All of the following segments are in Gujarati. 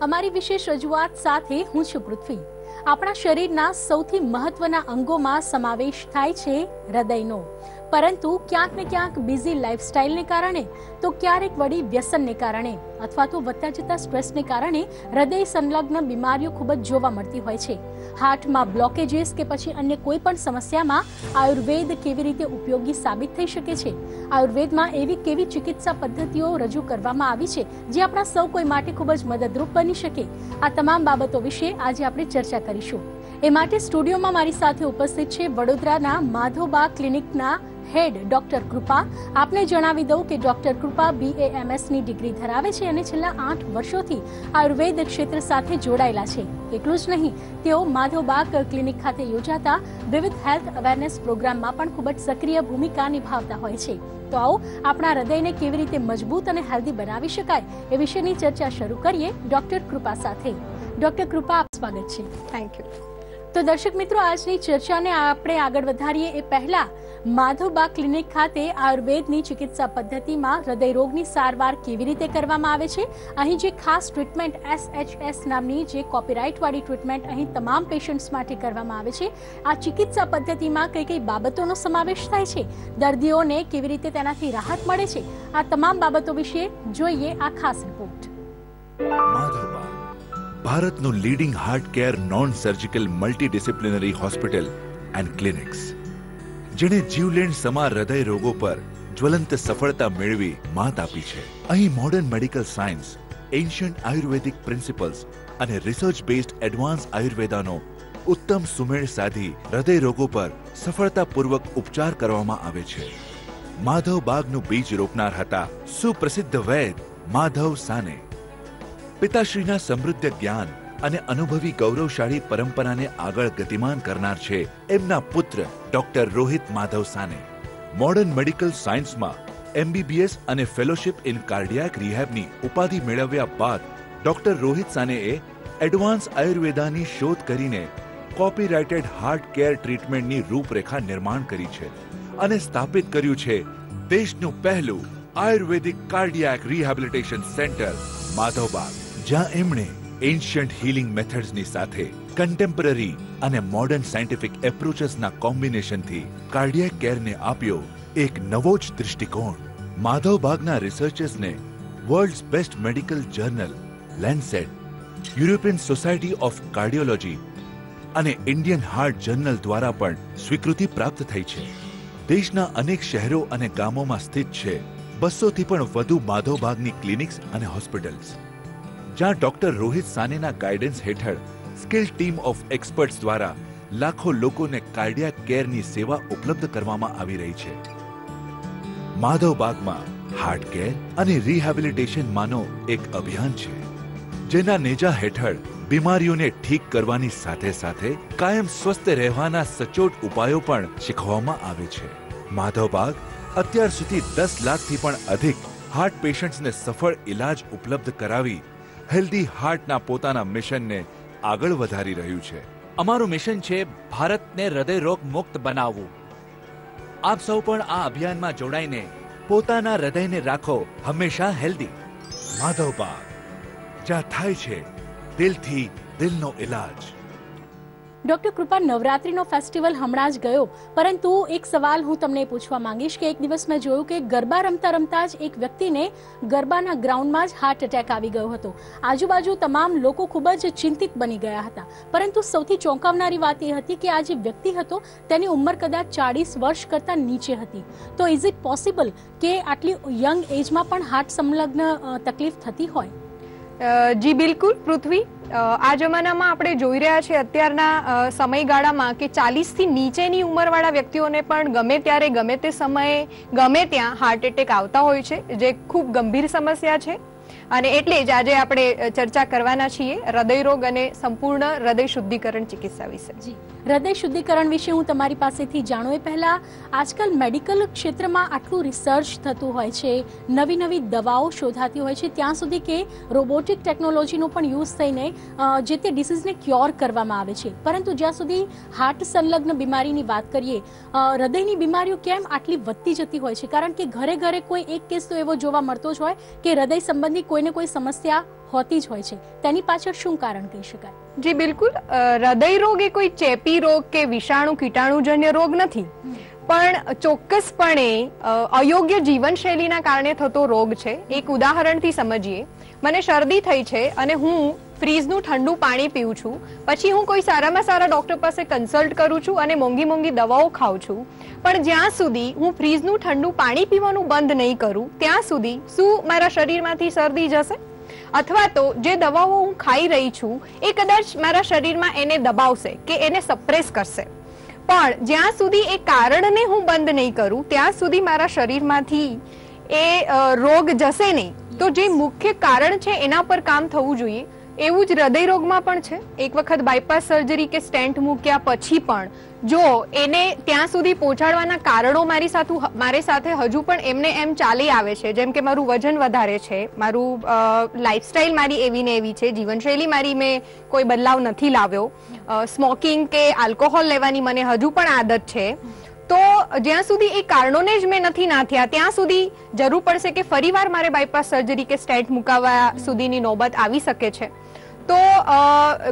અમારી વિશેષ રજૂઆત સાથે હું છું પૃથ્વી। આપણા શરીરના સૌથી મહત્વના અંગોમાં સમાવેશ થાય છે હૃદયનો, પરંતુ ક્યાંક ને ક્યાંક બિઝી લાઇફસ્ટાઇલને કારણે તો ક્યારેક વળી વ્યસનને કારણે અથવા તો વધતા જતા સ્ટ્રેસને કારણે હૃદય સંલગ્ન બીમારીઓ ખૂબ જ જોવા મળતી હોય છે। હાર્ટમાં બ્લોકેજીસ કે પછી અન્ય કોઈ પણ સમસ્યામાં આયુર્વેદ કેવી રીતે ઉપયોગી સાબિત થઈ શકે છે? આયુર્વેદમાં એવી કેવી ચિકિત્સા પદ્ધતિઓ રજૂ કરવામાં આવી છે જે આપણા સૌ કોઈ માટે ખૂબ જ મદદરૂપ બની શકે? આ તમામ બાબતો વિશે આજે આપણે ચર્ચા કરીશું। એ માટે સ્ટુડિયોમાં મારી સાથે ઉપસ્થિત છે વડોદરાના માધવબા ક્લિનિકના હેડ ડોક્ટર કૃપા। આપને જણાવી દઉં કે ડોક્ટર કૃપા BAMS ની ડિગ્રી ધરાવે છે અને છેલ્લા 8 વર્ષોથી આયુર્વેદ ક્ષેત્ર સાથે જોડાયેલા છે। એટલું જ નહીં, તેઓ માધવબાગ ક્લિનિક ખાતે યોજાતા વિવિધ હેલ્થ અવેરનેસ પ્રોગ્રામમાં પણ ખૂબ જ સક્રિય ભૂમિકા નિભાવતા હોય છે। તો આવો આપણા હૃદયને કેવી રીતે મજબૂત અને હેલ્ધી બનાવી શકાય એ વિશેની ચર્ચા શરૂ કરીએ ડોક્ટર કૃપા સાથે। ડોક્ટર કૃપા, આપ સ્વાગત છે। Thank you. તો દર્શક મિત્રો, આજની ચર્ચાને આપણે આગળ વધારીએ એ પહેલા માધવબા ક્લિનિક ખાતે આયુર્વેદની ચિકિત્સા પદ્ધતિમાં હૃદય રોગની સારવાર કેવી રીતે કરવામાં આવે છે, અહીં જે ખાસ ટ્રીટમેન્ટ SHS નામની જે કોપીરાઇટ વાળી ટ્રીટમેન્ટ અહીં તમામ પેશન્ટ્સ માટે કરવામાં આવે છે, આ ચિકિત્સા પદ્ધતિમાં કઈ કઈ બાબતોનો સમાવેશ થાય છે, દર્દીઓને કેવી રીતે તેનાથી રાહત મળે છે, આ તમામ બાબતો વિશે જોઈએ આ ખાસ રિપોર્ટ। માધવબા ભારતનું leading heart care non surgical multidisciplinary hospital and clinics, જેણે જીવલેણ સમા હૃદય રોગો પર જ્વલંત સફળતા મેળવી માત આપી છે। અહીં મોડર્ન મેડિકલ સાયન્સ, એન્શિયન્ટ આયુર્વેદિક પ્રિન્સિપલ્સ અને રિસર્ચ બેઝડ એડવાન્સ આયુર્વેદાનો ઉત્તમ સુમેળ સાધી હૃદય રોગો પર સફળતાપૂર્વક ઉપચાર કરવામાં આવે છે। માધવબાગનું બીજ રોપનાર હતા સુપ્રસિદ્ધ વૈદ માધવ સાને। પિતાશ્રીના સમૃદ્ધ જ્ઞાન અને અનુભવી ગૌરવશાળી પરંપરાને આગળ ગતિમાન કરનાર છે એમના પુત્ર doctor Rohit Madhav Sane. Modern medical સાયન્સમાં MBBS અને ફેલોશિપ ઇન કાર્ડિયાક રિહેબની ઉપાધિ મેળવ્યા બાદ ડોક્ટર રોહિત સાનેએ એડવાન્સ આયુર્વેદાની શોધ કરીને કોપીરાઇટેડ હાર્ટ કેર ટ્રીટમેન્ટની રૂપરેખા નિર્માણ કરી છે અને સ્થાપિત કર્યું છે દેશનું પહેલું ayurvedic cardiac rehabilitation centre Madhavbaug, જ્યાં એમણે એન્શિયન્ટ હીલિંગ મેથડ્સની સાથે કન્ટેમ્પરરી અને મોડર્ન સાયન્ટિફિક એપ્રોચેસના કોમ્બિનેશનથી કાર્ડિયાક કેરને આપ્યો એક નવો જ દૃષ્ટિકોણ। માધવબાગના રિસર્ચર્સને world's best medical journal Lancet, European society of cardiology અને ઇન્ડિયન હાર્ટ જર્નલ દ્વારા પણ સ્વીકૃતિ પ્રાપ્ત થઈ છે। દેશના અનેક શહેરો અને ગામોમાં સ્થિત છે 200થી પણ વધુ માધવબાગની ક્લિનિક્સ અને હોસ્પિટલ્સ, જ્યાં ડોક્ટર રોહિત સાનેના ગાઈડન્સ હેઠળ સ્કિલ ટીમ ઓફ એક્સપર્ટ્સ દ્વારા લાખો લોકોને કાર્ડિયાક કેરની સેવા ઉપલબ્ધ કરવામાં આવી રહી છે। માધવબાગમાં હાર્ટ કેર અને રિહેબિલિટેશનમાંનો એક અભિયાન છે, જેના નેજા હેઠળ બીમારીઓને ઠીક કરવાની સાથે સાથે કાયમ સ્વસ્થ રહેવાના સચોટ ઉપાયો પણ શીખવવામાં આવે છે। માધવબાગ અત્યાર સુધી 10 લાખથી પણ અધિક હાર્ટ પેશન્ટ્સને સફળ ઇલાજ ઉપલબ્ધ કરાવી હેલ્ધી હાર્ટના પોતાના મિશનને આગળ વધારી રહ્યું છે। અમારું મિશન છે ભારતને હૃદય રોગ મુક્ત બનાવવું। આપ સૌ પણ આ અભિયાનમાં જોડાઈને પોતાના હૃદયને રાખો હંમેશા હેલ્ધી। માધવબાગ, જ્યાં થાય છે દિલથી દિલનો ઇલાજ। ડોક્ટર કૃપા, નવરાત્રીનો ફેસ્ટિવલ હમણાં જ ગયો, પરંતુ એક સવાલ હું તમને પૂછવા માંગીશ કે એક દિવસ મેં જોયું કે ગરબા રમતા રમતા જ એક વ્યક્તિને ગરબાના ગ્રાઉન્ડમાં જ હાર્ટ એટેક આવી ગયો હતો। આજુબાજુ તમામ લોકો ખૂબ જ ચિંતિત બની ગયા હતા, પરંતુ સૌથી ચોંકાવનારી વાત એ હતી કે આ જે વ્યક્તિ હતો તેની ઉંમર કદાચ 40 વર્ષ કરતાં નીચે હતી। તો ઇઝ ઇટ પોસિબલ કે આટલી યંગ એજમાં પણ હાર્ટ સંલગ્ન તકલીફ થતી હોય? જી બિલકુલ પૃથ્વી, આ જમાનામાં આપણે જોઈ રહ્યા છીએ અત્યારના સમયગાળામાં કે 40થી નીચેની ઉંમરવાળા વ્યક્તિઓને પણ ગમે ત્યારે ગમે તે સમયે ગમે ત્યાં હાર્ટ એટેક આવતા હોય છે, જે ખૂબ ગંભીર સમસ્યા છે। અને એટલે જ આજે આપણે ચર્ચા કરવાના છીએ હૃદય રોગ અને સંપૂર્ણ હૃદય શુદ્ધિકરણ ચિકિત્સા વિશે। જી, હૃદય શુદ્ધિકરણ વિશે હું તમારી પાસેથી જાણું એ પહેલા, આજકાલ મેડિકલ ક્ષેત્રમાં આટલું રિસર્ચ થતું હોય છે, નવી નવી દવાઓ શોધાતી હોય છે, ત્યાં સુધી કે રોબોટિક ટેકનોલોજીનો પણ યુઝ થઈને જે તે ડિસીઝને ક્યોર કરવામાં આવે છે, પરંતુ જ્યાં સુધી હાર્ટ સંલગ્ન બીમારીની વાત કરીએ, હૃદયની બીમારીઓ કેમ આટલી વધતી જતી હોય છે? કારણ કે ઘરે ઘરે કોઈ એક કેસ તો એવો જોવા મળતો જ હોય કે હૃદય સંબંધી કોઈ કોઈને કોઈ સમસ્યા હોતી જ હોય છે, તેની પાછળ શું કારણ કહી શકાય? જી બિલકુલ, હૃદય રોગ એ કોઈ ચેપી રોગ કે વિષાણુ કીટાણુજન્ય રોગ નથી, પણ ચોક્કસપણે અયોગ્ય જીવનશૈલીના કારણે થતો રોગ છે. એક ઉદાહરણથી સમજીએ. મને શરદી થઈ છે અને હું ફ્રીજનું ઠંડુ પાણી પીઉં છું, પછી હું કોઈ સારામાં સારા ડોક્ટર પાસે કન્સલ્ટ કરું છું અને મોંઘી મોંઘી દવાઓ ખાઉં છું, પણ જ્યાં સુધી હું ફ્રીજનું ઠંડુ પાણી પીવાનું બંધ નહીં કરું ત્યાં સુધી શું મારા શરીરમાંથી શરદી જશે? અથવા તો જે દવાઓ હું ખાઈ રહી છું એ કદાચ મારા શરીરમાં એને દબાવશે કે એને સપ્રેસ કરશે, પણ જ્યાં સુધી એ કારણને હું બંધ નહીં કરું ત્યાં સુધી મારા શરીરમાંથી એ રોગ જશે નહીં. તો જે મુખ્ય કારણ છે એના પર કામ થવું જોઈએ. એવું જ હૃદય રોગમાં પણ છે. એક વખત બાયપાસ સર્જરી કે સ્ટેન્ટ મૂક્યા પછી પણ જો એને ત્યાં સુધી પહોંચાડવાના કારણો મારી સાથે હજુ પણ એમને એમ ચાલી આવે છે, જેમ કે મારું વજન વધારે છે, મારું લાઈફસ્ટાઈલ મારી એવી ને એવી છે, જીવનશૈલી મારી મેં કોઈ બદલાવ નથી લાવ્યો, સ્મોકિંગ કે આલ્કોહોલ લેવાની મને હજુ પણ આદત છે, તો જ્યાં સુધી એ કારણોને જ મેં નથી નાથ્યા ત્યાં સુધી જરૂર પડશે કે ફરીવાર મારે બાયપાસ સર્જરી કે સ્ટેન્ટ મુકાવવા સુધીની નોબત આવી શકે છે. તો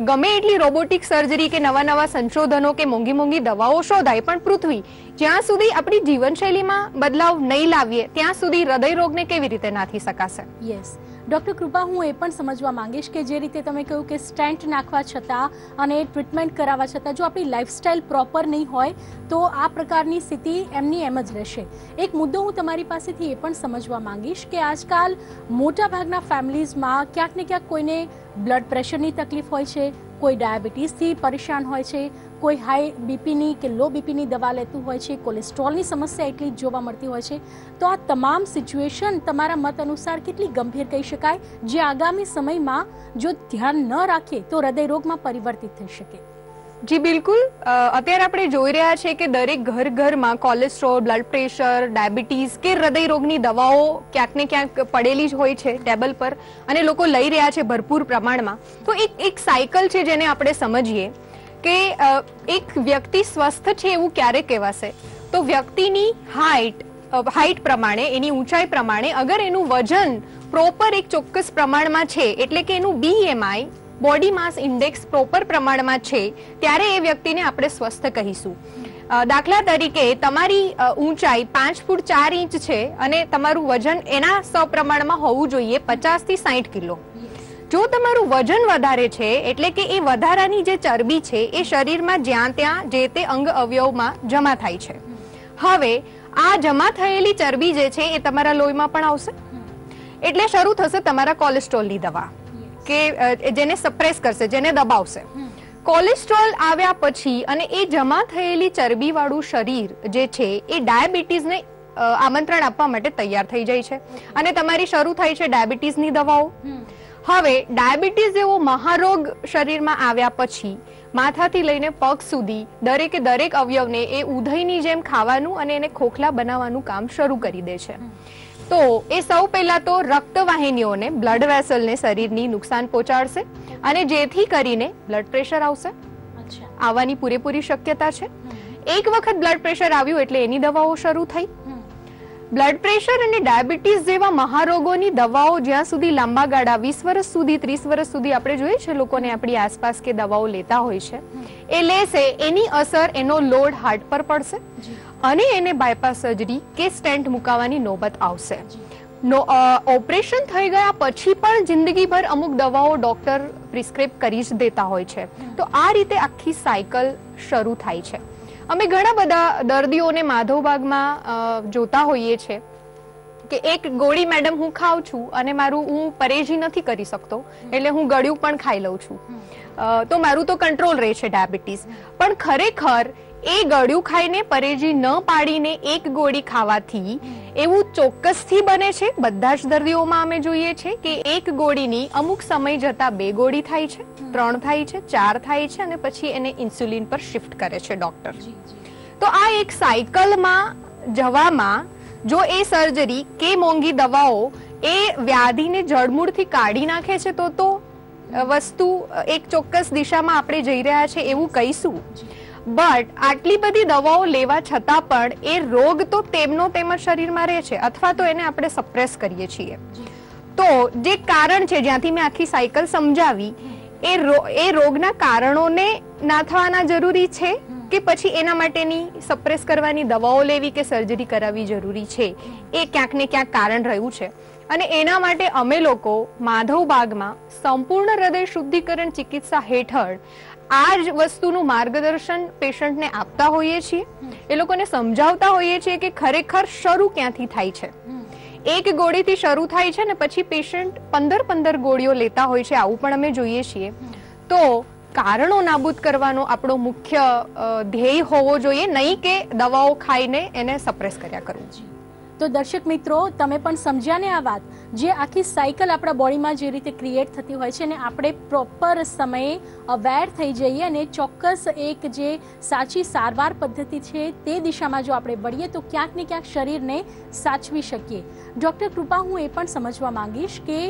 ગમે એટલી રોબોટિક સર્જરી કે નવા નવા સંશોધનો કે મોંઘી મોંઘી દવાઓ શોધાય, પણ પૃથ્વી જ્યાં સુધી આપણી જીવનશૈલીમાં બદલાવ નહીં લાવીએ ત્યાં સુધી હૃદય રોગને કેવી રીતે નાથી શકાશે? યસ ડૉક્ટર કૃપા, હું એ પણ સમજવા માંગીશ કે જે રીતે તમે કહ્યું કે સ્ટેન્ટ નાખવા છતાં અને ટ્રીટમેન્ટ કરાવવા છતાં જો આપણી લાઈફસ્ટાઈલ પ્રોપર નહીં હોય તો આ પ્રકારની સ્થિતિ એમની એમ જ રહેશે. એક મુદ્દો હું તમારી પાસેથી એ પણ સમજવા માંગીશ કે આજકાલ મોટાભાગના ફેમિલીઝમાં ક્યાંક ને ક્યાંક કોઈને બ્લડ પ્રેશરની તકલીફ હોય છે, કોઈ ડાયાબિટીસથી પરેશાન હોય છે, કોઈ હાઈ બીપીની કે લો બીપીની દવા લેતું હોય છે, કોલેસ્ટ્રોલની સમસ્યા એટલી જ જોવા મળતી હોય છે. તો આ તમામ સિચ્યુએશન તમારા મત અનુસાર કેટલી ગંભીર કહી શકાય, જે આગામી સમયમાં જો ધ્યાન ન રાખીએ તો હૃદય રોગમાં પરિવર્તિત થઈ શકે? જી બિલકુલ, અત્યારે આપણે જોઈ રહ્યા છે કે દરેક ઘરમાં કોલેસ્ટ્રોલ, બ્લડ પ્રેશર, ડાયાબિટીસ કે હૃદય રોગની દવાઓ ક્યાંક ને ક્યાંક પડેલી જ હોય છે ટેબલ પર અને લોકો લઈ રહ્યા છે ભરપૂર પ્રમાણમાં. તો એક સાયકલ છે જેને આપણે સમજીએ કે એક વ્યક્તિ સ્વસ્થ છે એવું ક્યારે કહેવાશે? તો વ્યક્તિની હાઈટ પ્રમાણે, એની ઊંચાઈ પ્રમાણે અગર એનું વજન પ્રોપર એક ચોક્કસ પ્રમાણમાં છે, એટલે કે એનું BMI બોડી માસ ઇન્ડેક્સ પ્રોપર પ્રમાણમાં છે, ત્યારે એ વ્યક્તિને આપણે સ્વસ્થ કહીશું. દાખલા તરીકે તમારી ઊંચાઈ 5 ફૂટ 4 ઇંચ છે અને તમારું વજન એના સપ્રમાણમાં હોવું જોઈએ 50 થી 60 કિલો. જો તમારું વજન વધારે છે એટલે કે એ વધારાની જે ચરબી છે એ શરીરમાં જ્યાં ત્યાં જે તે અંગ અવયવમાં જમા થાય છે. હવે આ જમા થયેલી ચરબી જે છે એ તમારા લોહીમાં પણ આવશે, એટલે શરૂ થશે તમારા કોલેસ્ટ્રોલની દવા કે જેને સપ્રેસ કરશે, જેને દબાવશે. કોલેસ્ટ્રોલ આવ્યા પછી અને એ જમા થયેલી ચરબી વાળું શરીર જે છે એ ડાયાબિટીસને આમંત્રણ આપવા માટે તૈયાર થઈ જાય છે અને તમારી શરૂ થાય છે ડાયાબિટીસની દવાઓ. હવે ડાયાબિટીસ જેવો મહારોગ શરીરમાં આવ્યા પછી માથાથી લઈને પગ સુધી દરેક અવયવને એ ઉધઈની જેમ ખાવાનું અને એને ખોખલા બનાવવાનું કામ શરૂ કરી દે છે. તો એ સૌ પહેલા તો રક્તવાહિનીઓને, બ્લડ વેસલને શરીરની નુકસાન પહોંચાડશે અને જેથી કરીને બ્લડ પ્રેશર આવશે. આવવાની પૂરેપૂરી શક્યતા છે. એક વખત બ્લડ પ્રેશર આવ્યું એટલે એની દવાઓ શરૂ થઈ. બ્લડ પ્રેશર અને ડાયાબિટીસ જેવા મહારોગોની દવાઓ જ્યાં સુધી લાંબા ગાળા 20 વર્ષ સુધી 30 વર્ષ સુધી આપણે જોઈએ છે લોકોને આપણી આસપાસ કે દવાઓ લેતા હોય છે, એ લેશે, એની અસર, એનો લોડ હાર્ટ પર પડશે અને એને બાયપાસ સર્જરી કે સ્ટેન્ટ મુકાવવાની નોબત આવશે. ઓપરેશન થઈ ગયા પછી પણ જિંદગીભર અમુક દવાઓ ડોક્ટર પ્રિસ્ક્રાઇબ કરી જ દેતા હોય છે. તો આ રીતે આખી સાયકલ શરૂ થાય છે. અમે ઘણા બધા દર્દીઓને માધવબાગમાં જોતા હોઈએ છીએ કે એક ગોળી મેડમ હું ખાઉં છું અને હું પરેજી નથી કરી શકતો એટલે હું ગળ્યું પણ ખાઈ લઉં છું, તો મારું તો કંટ્રોલ રહે છે ડાયાબિટીસ. પણ ખરેખર એ ગળ્યું ખાઈને પરેજી ન પાડીને એક ગોળી ખાવાથી એવું ચોક્કસથી બને છે, બધા જ દર્દીઓમાં અમે જોઈએ છે કે એક ગોળીની અમુક સમય જતા 2 ગોળી થાય છે, 3 થાય છે, 4 થાય છે અને પછી એને ઇન્સ્યુલિન પર શિફ્ટ કરે છે ડોક્ટર. તો આ એક સાયકલમાં જવામાં જો એ સર્જરી કે મોંઘી દવાઓ એ વ્યાધિને જડમૂળથી કાઢી નાખે છે તો વસ્તુ એક ચોક્કસ દિશામાં આપણે જઈ રહ્યા છે એવું કહીશું. બટ આટલી બધી દવાઓ લેવા છતાં પણ એ રોગ તો તેમનો તેમ જ શરીરમાં રહે છે અથવા તો એને આપણે સપ્રેસ કરીએ છીએ. તો જે કારણ છે, જ્યાંથી મેં આખી સાયકલ સમજાવી, એ રોગના કારણોને નાથવાના જરૂરી છે કે પછી એના માટેની સપ્રેસ કરવાની દવાઓ લેવી કે સર્જરી કરાવવી જરૂરી છે, એ ક્યાંક ને ક્યાંક કારણ રહ્યું છે. અને એના માટે અમે લોકો માધવબાગમાં સંપૂર્ણ હૃદય શુદ્ધિકરણ ચિકિત્સા હેઠળ આ જ વસ્તુનું માર્ગદર્શન પેશન્ટને આપતા હોઈએ છીએ. એ લોકોને સમજાવતા હોઈએ છીએ કે ખરેખર શરૂ ક્યાંથી થાય છે. એક ગોળીથી શરૂ થાય છે ને પછી પેશન્ટ 15 ગોળીઓ લેતા હોય છે, આવું પણ અમે જોઈએ છીએ. તો કારણો નાબૂદ કરવાનો આપણો મુખ્ય ધ્યેય હોવો જોઈએ, નહીં કે દવાઓ ખાઈને એને સપ્રેસ કર્યા કરવું. તો દર્શક મિત્રો, તમે પણ સમજ્યા ને આ વાત, જે આખી સાયકલ આપણા બોડીમાં જે રીતે ક્રિએટ થતી હોય છે, અને આપણે પ્રોપર સમયે અવેર થઈ જઈએ અને ચોક્કસ એક જે સાચી સારવાર પદ્ધતિ છે તે દિશામાં જો આપણે વળીએ તો ક્યાંક ને ક્યાંક શરીરને સાચવી શકીએ. ડૉક્ટર કૃપા, હું એ પણ સમજવા માંગીશ કે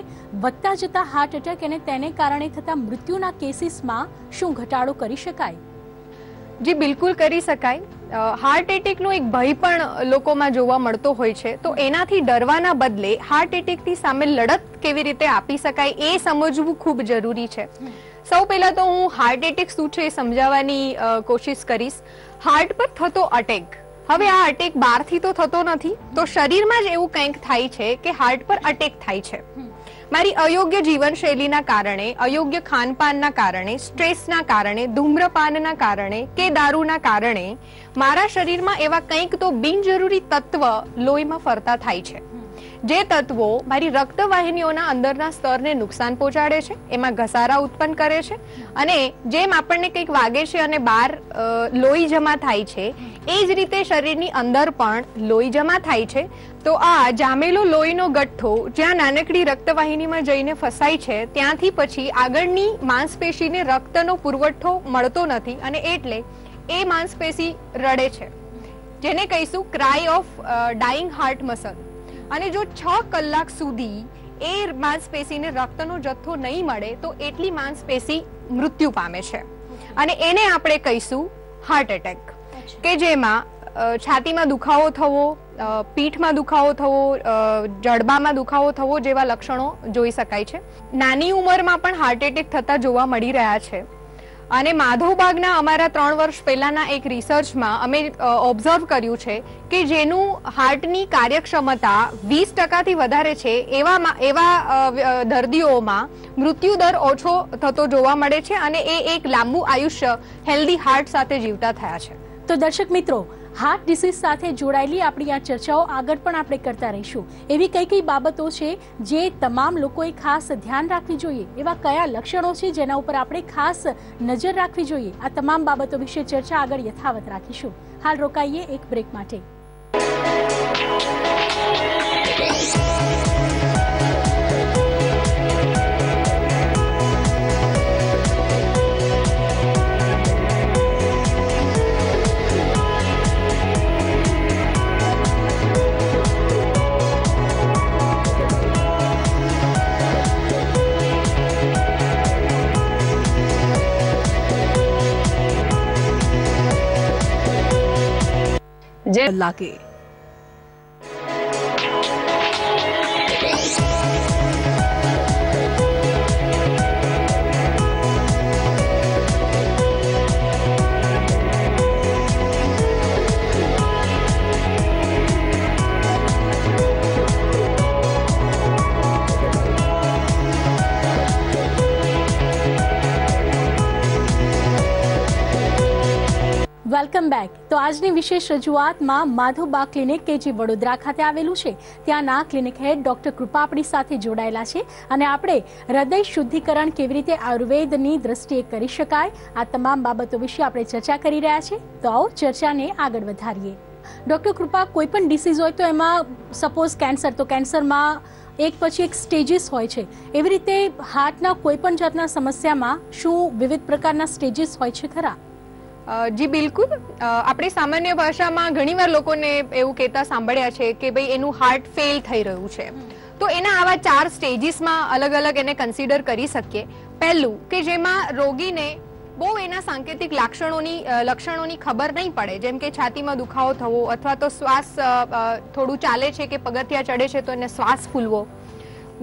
વધતા જતા હાર્ટ એટેક અને તેને કારણે થતા મૃત્યુના કેસીસમાં શું ઘટાડો કરી શકાય? જી બિલકુલ કરી શકાય. હાર્ટ એટેકનો એક ભય પણ લોકોમાં જોવા મળતો હોય છે, તો એનાથી ડરવાના બદલે હાર્ટ એટેકની સામે લડત કેવી રીતે આપી શકાય એ સમજવું ખૂબ જરૂરી છે. સૌ પહેલા તો હું હાર્ટ એટેક શું છે એ સમજાવવાની કોશિશ કરીશ. હાર્ટ પર થતો અટેક, હવે આ અટેક બહારથી તો થતો નથી, તો શરીરમાં જ એવું કંઈક થાય છે કે હાર્ટ પર અટેક થાય છે. મારી અયોગ્ય જીવનશૈલીના કારણે, અયોગ્ય ખાનપાનના કારણે, સ્ટ્રેસના કારણે, ધૂમ્રપાનના કારણે કે દારૂના કારણે મારા શરીરમાં એવા કંઈક તો બિનજરૂરી તત્વ લોહીમાં ફરતા થાય છે, જે તત્વો મારી રક્તવાહિનીઓના અંદરના સ્તરને નુકસાન પહોંચાડે છે, એમાં ઘસારા ઉત્પન્ન કરે છે, અને જેમ આપણને કંઈક વાગે છે અને બહાર લોહી જમા થાય છે, એ જ રીતે શરીરની અંદર પણ લોહી જમા થાય છે. તો આ જામેલો લોહીનો ગઠ્ઠો જ્યાં નાનકડી રક્તવાહિનીમાં જઈને ફસાય છે, ત્યાંથી પછી આગળની માંસપેશીને રક્તનો પુરવઠો મળતો નથી, અને એટલે એ માંસપેશી રડે છે, જેને કહીશું cry of dying heart muscle. અને જો 6 કલાક સુધી એ માંસપેશીને રક્તનો જથ્થો નહીં મળે તો એટલી માંસપેશી મૃત્યુ પામે છે, અને એને આપણે કહીશું હાર્ટ એટેક, કે જેમાં છાતીમાં દુખાવો થવો, પીઠમાં દુખાવો થવો, જડબામાં દુખાવો થવો જેવા લક્ષણો જોઈ શકાય છે. નાની ઉંમરમાં પણ હાર્ટ એટેક થતા જોવા મળી રહ્યા છે. અને માધવબાગના અમારા 3 વર્ષ પહેલાના એક રિસર્ચમાં અમે ઓબ્ઝર્વ કર્યું છે કે જેનું હાર્ટની કાર્યક્ષમતા 20%થી વધારે છે, એવા દર્દીઓમાં મૃત્યુદર ઓછો થતો જોવા મળે છે, અને એ એક લાંબુ આયુષ્ય હેલ્ધી હાર્ટ સાથે જીવતા થયા છે. તો દર્શક મિત્રો, હાર્ટ ડિસીઝ સાથે જોડાયેલી આપણી આ ચર્ચાઓ આગળ પણ આપણે કરતા રહીશું. એવી કઈ બાબતો છે જે તમામ લોકોએ ખાસ ધ્યાન રાખવી જોઈએ, એવા કયા લક્ષણો છે જેના ઉપર આપણે ખાસ નજર રાખવી જોઈએ, આ તમામ બાબતો વિશે ચર્ચા આગળ યથાવત રાખીશું. હાલ રોકાઈએ એક બ્રેક માટે. જે લાગે વેલકમ બેક. તો આજની વિશેષ રજૂઆતમાં માધવબાગ ક્લિનિક કે જે વડોદરા ખાતે આવેલું છે, ત્યાંના ક્લિનિક હેડ ડોક્ટર કૃપા આપણી સાથે જોડાયેલા છે, અને આપણે હૃદય શુદ્ધિકરણ કેવી રીતે આયુર્વેદની દ્રષ્ટિએ કરી શકાય, આ તમામ બાબતો વિશે આપણે ચર્ચા કરી રહ્યા છીએ. તો આવો ચર્ચાને આગળ વધારીએ. ડોક્ટર કૃપા, કોઈ પણ ડિસીઝ હોય તો એમાં સપોઝ કેન્સર, તો કેન્સરમાં એક પછી એક સ્ટેજીસ હોય છે, એવી રીતે હાર્ટના કોઈ પણ જાતના સમસ્યામાં શું વિવિધ પ્રકારના સ્ટેજીસ હોય છે ખરા? જી બિલકુલ. આપણી સામાન્ય ભાષામાં ઘણીવાર લોકોને એવું કહેતા સાંભળ્યા છે કે ભાઈ એનું હાર્ટ ફેલ થઈ રહ્યું છે, તો એના આવા 4 સ્ટેજીસમાં અલગ અલગ એને કન્સિડર કરી શકીએ. પહેલું કે જેમાં રોગીને બહુ એના સાંકેતિક લક્ષણોની ખબર નહીં પડે, જેમ કે છાતીમાં દુખાવો થવો, અથવા તો શ્વાસ થોડું ચાલે છે કે પગથિયા ચડે છે તો એને શ્વાસ ફૂલવો,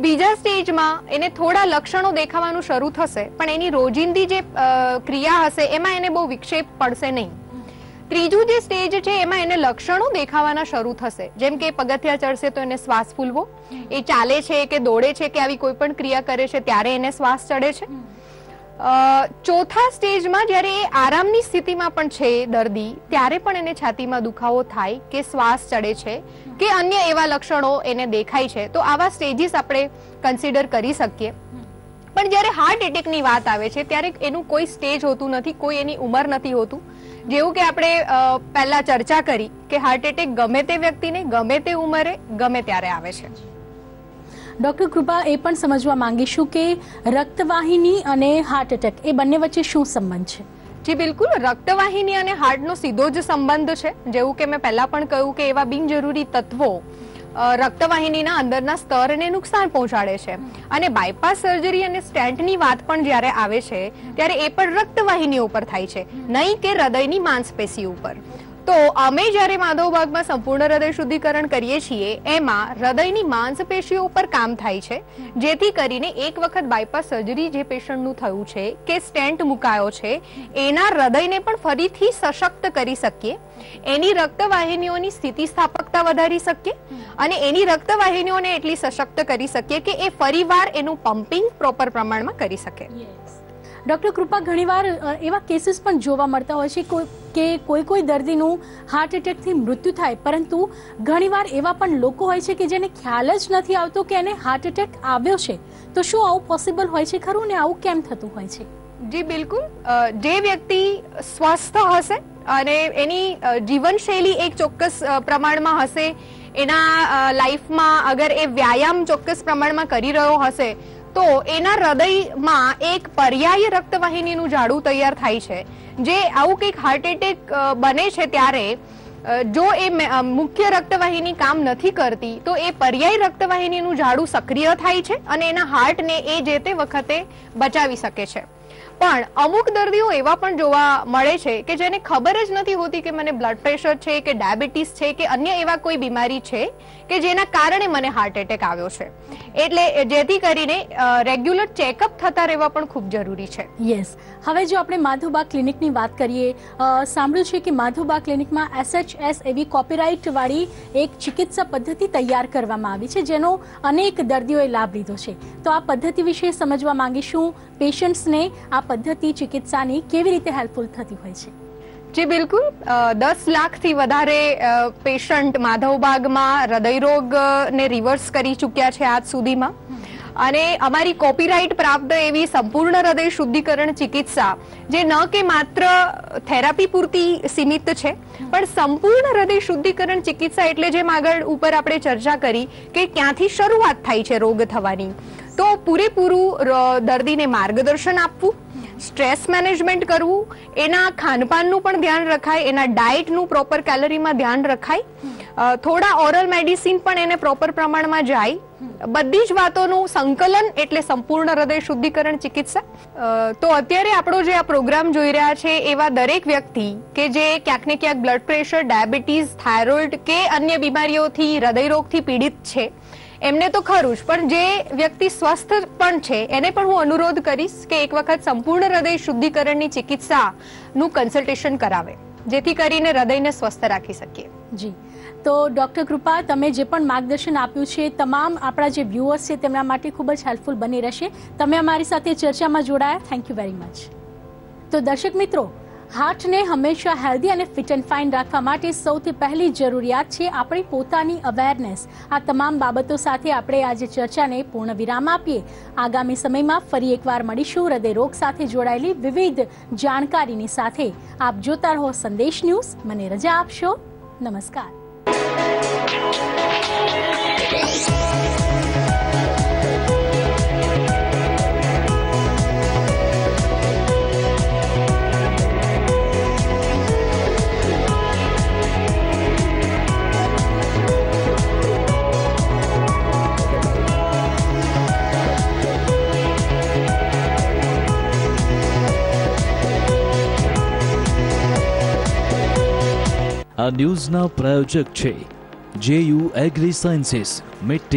બીજા સ્ટેજમાં એને થોડા લક્ષણો દેખાવાનું શરૂ થશે, પણ એની રોજિંદી જે ક્રિયા હશે એમાં એને બહુ વિક્ષેપ પડશે નહીં. ત્રીજું જે સ્ટેજ છે એમાં એને લક્ષણો દેખાવાના શરૂ થશે, જેમ કે પગથિયા ચડશે તો એને શ્વાસ ફૂલવો, એ ચાલે છે કે દોડે છે કે આવી કોઈ પણ ક્રિયા કરે છે ત્યારે એને શ્વાસ ચડે છે. ચોથા સ્ટેજમાં જ્યારે એ આરામની સ્થિતિમાં પણ છે દર્દી, ત્યારે પણ એને છાતીમાં દુખાવો થાય કે શ્વાસ ચડે છે કે અન્ય એવા લક્ષણો એને દેખાય છે, તો આવા સ્ટેજીસ આપણે કન્સિડર કરી શકીએ. પણ જ્યારે હાર્ટ એટેકની વાત આવે છે ત્યારે એનું કોઈ સ્ટેજ હોતું નથી, કોઈ એની ઉંમર નથી હોતું. જેવું કે આપણે પહેલા ચર્ચા કરી કે હાર્ટ એટેક ગમે તે વ્યક્તિને ગમે તે ઉંમરે ગમે ત્યારે આવે છે. ડોક્ટર કૃપા, એ પણ સમજવા માંગીશું કે રક્તવાહિની અને હાર્ટ એટેક એ બંને વચ્ચે શું સંબંધ છે? જી બિલકુલ, રક્તવાહિની અને હાર્ટનો સીધો જ સંબંધ છે. જેવું કે મેં પહેલા પણ કહ્યું કે એવા બિનજરૂરી તત્વો રક્તવાહિનીના અંદરના સ્તરને નુકસાન પહોંચાડે છે. અને બાયપાસ સર્જરી અને સ્ટેન્ટની વાત પણ જ્યારે આવે છે ત્યારે એ પણ રક્તવાહિની ઉપર થાય છે, નહીં કે હૃદયની માંસપેશી ઉપર. તો અમે જ્યારે માધવબાગમાં સંપૂર્ણ હૃદય શુદ્ધિકરણ કરીએ છીએ એમાં હૃદયની માંસપેશીઓ ઉપર કામ થાય છે, જેથી કરીને એક વખત બાયપાસ સર્જરી જે પેશન્ટનું થયું છે કે સ્ટેન્ટ મુકાયો છે એના હૃદયને પણ ફરીથી સશક્ત કરી શકીએ, એની રક્તવાહિનીઓની સ્થિતિસ્થાપકતા વધારી શકીએ અને એની રક્તવાહિનીઓને એટલી સશક્ત કરી શકીએ કે એ ફરીવાર એનું પમ્પિંગ પ્રોપર પ્રમાણમાં કરી શકે. ડોક્ટર કૃપા, ઘણીવાર એવા કેસીસ પણ જોવા મળતા હોય છે કે કોઈ દર્દીનું હાર્ટ એટેકથી મૃત્યુ થાય, પરંતુ ઘણીવાર એવા પણ લોકો હોય છે કે જેને ખ્યાલ જ નથી આવતો કે એને હાર્ટ એટેક આવ્યો છે. તો શું આવું પોસિબલ હોય છે ખરું, ને આવું કેમ થતું હોય છે? જી બિલકુલ, જે વ્યક્તિ સ્વસ્થ હશે અને એની જીવનશૈલી એક ચોક્કસ પ્રમાણમાં હશે, એના લાઈફમાં અગર એ વ્યાયામ ચોક્કસ પ્રમાણમાં કરી રહ્યો હશે, તો એના હૃદયમાં એક પર્યાય રક્તવાહિનીનું જાડું તૈયાર થાય છે. જે આવું કંઈક હાર્ટ એટેક બને છે ત્યારે જો એ મુખ્ય રક્તવાહિની કામ નથી કરતી તો એ પર્યાય રક્તવાહિનીનું જાડું સક્રિય થાય છે અને એના હાર્ટને એ જે તે વખતે બચાવી શકે છે. પણ અમુક દર્દીઓ એવા પણ જોવા મળે છે કે જેને ખબર જ નથી હોતી કે મને બ્લડ પ્રેશર છે કે ડાયાબિટીસ છે કે અન્ય એવા કોઈ બીમારી છે કે જેના કારણે મને હાર્ટ એટેક આવ્યો છે. એટલે જેથી કરીને રેગ્યુલર ચેકઅપ થતા રહેવા પણ ખૂબ જરૂરી છે. યસ, હવે જો આપણે માધવબાગ ક્લિનિકની વાત કરીએ, સાંભળ્યું છે કે માધવબાગ ક્લિનિકમાં SHS એવી કોપીરાઇટ વાળી એક ચિકિત્સા પદ્ધતિ તૈયાર કરવામાં આવી છે, જેનો અનેક દર્દીઓએ લાભ લીધો છે. તો આ પદ્ધતિ વિશે સમજવા માંગીશું, પેશન્ટ્સને આ પદ્ધતિ ચિકિત્સાની કેવી રીતે હેલ્પફુલ થતી હોય છે? જી બિલકુલ, 10 લાખથી વધારે પેશન્ટ માધવબાગમાં હૃદયરોગને રિવર્સ કરી ચૂક્યા છે આજ સુધીમાં. અને અમારી કોપીરાઇટ પ્રાપ્ત એવી સંપૂર્ણ હૃદય શુદ્ધિકરણ ચિકિત્સા જે ન કે માત્ર થેરાપી પૂરતી સીમિત છે, પણ સંપૂર્ણ હૃદય શુદ્ધિકરણ ચિકિત્સા એટલે જેમ આગળ ઉપર આપણે ચર્ચા કરી કે ક્યાંથી શરૂઆત થાય છે રોગ થવાની, તો પૂરેપૂરું દર્દીને માર્ગદર્શન આપવું, સ્ટ્રેસ મેનેજમેન્ટ કરવું, એના ખાનપાનનું પણ ધ્યાન રખાય, એના ડાયટનું પ્રોપર કેલરીમાં ધ્યાન રખાય, થોડા ઓરલ મેડિસિન પણ એને પ્રોપર પ્રમાણમાં જાય, બધી જ વાતોનું સંકલન એટલે સંપૂર્ણ હૃદય શુદ્ધિકરણ ચિકિત્સા. તો અત્યારે આપણો જે આ પ્રોગ્રામ જોઈ રહ્યા છે એવા દરેક વ્યક્તિ કે જે ક્યાંક ને ક્યાંક બ્લડ પ્રેશર, ડાયાબિટીસ, થાઇરોઇડ કે અન્ય બીમારીઓથી હૃદયરોગથી પીડિત છે એમને તો ખરું જ, પણ જે વ્યક્તિ સ્વસ્થ પણ છે એને પણ હું અનુરોધ કરીશ કે એક વખત સંપૂર્ણ હૃદય શુદ્ધિકરણની ચિકિત્સાનું કન્સલ્ટેશન કરાવે, જેથી કરીને હૃદયને સ્વસ્થ રાખી શકીએ. જી, તો ડોક્ટર કૃપા, તમે જે પણ માર્ગદર્શન આપ્યું છે તમામ આપણા જે વ્યુઅર્સ છે તેમના માટે ખૂબ જ હેલ્પફુલ બની રહેશે. તમે અમારી સાથે ચર્ચામાં જોડાયા, થેન્ક યુ વેરી મચ. તો દર્શક મિત્રો, હાર્ટને હંમેશા હેલ્ધી અને ફિટ એન્ડ ફાઇન રાખવા માટે સૌથી પહેલી જરૂરિયાત છે આપણી પોતાની અવેરનેસ. આ તમામ બાબતો સાથે આપણે આજે ચર્ચાને પૂર્ણ વિરામ આપીએ. આગામી સમયમાં ફરી એકવાર મળીશું હૃદય રોગ સાથે જોડાયેલી વિવિધ જાણકારીની સાથે. આપ જોતા રહો સંદેશ ન્યૂઝ. મને રજા આપશો. નમસ્કાર. આ ન્યૂઝના પ્રાયોજક છે JU એગ્રી સાયન્સીસ, મિટ્ટી